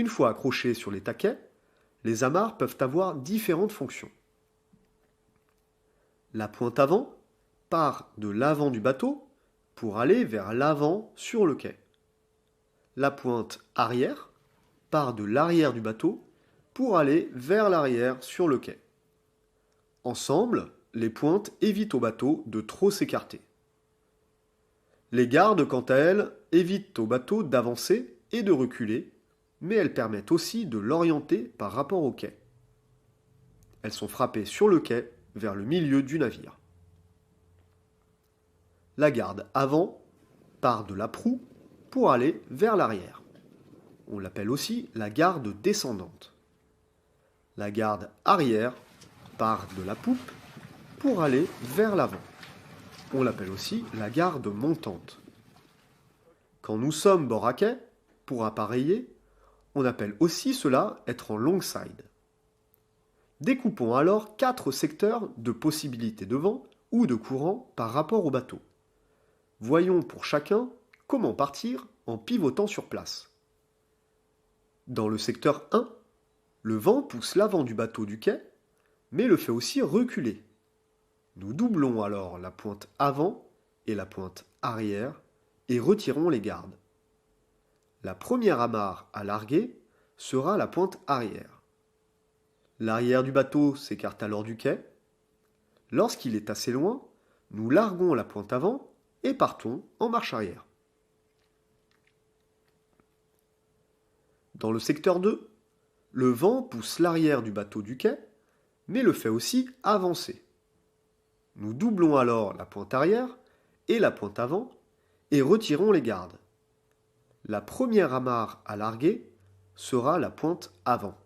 Une fois accrochés sur les taquets, les amarres peuvent avoir différentes fonctions. La pointe avant part de l'avant du bateau pour aller vers l'avant sur le quai. La pointe arrière part de l'arrière du bateau pour aller vers l'arrière sur le quai. Ensemble, les pointes évitent au bateau de trop s'écarter. Les gardes, quant à elles, évitent au bateau d'avancer et de reculer, mais elles permettent aussi de l'orienter par rapport au quai. Elles sont frappées sur le quai vers le milieu du navire. La garde avant part de la proue pour aller vers l'arrière. On l'appelle aussi la garde descendante. La garde arrière part de la poupe pour aller vers l'avant. On l'appelle aussi la garde montante. Quand nous sommes bord à quai, pour appareiller, on appelle aussi cela être en longside. Découpons alors 4 secteurs de possibilités de vent ou de courant par rapport au bateau. Voyons pour chacun comment partir en pivotant sur place. Dans le secteur 1, le vent pousse l'avant du bateau du quai, mais le fait aussi reculer. Nous doublons alors la pointe avant et la pointe arrière et retirons les gardes. La première amarre à larguer sera la pointe arrière. L'arrière du bateau s'écarte alors du quai. Lorsqu'il est assez loin, nous larguons la pointe avant et partons en marche arrière. Dans le secteur 2, le vent pousse l'arrière du bateau du quai, mais le fait aussi avancer. Nous doublons alors la pointe arrière et la pointe avant et retirons les gardes. La première amarre à larguer sera la pointe avant.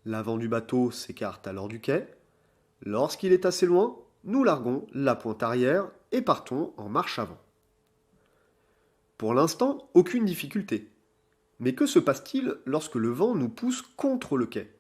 L'avant du bateau s'écarte alors du quai. Lorsqu'il est assez loin, nous larguons la pointe arrière et partons en marche avant. Pour l'instant, aucune difficulté. Mais que se passe-t-il lorsque le vent nous pousse contre le quai ?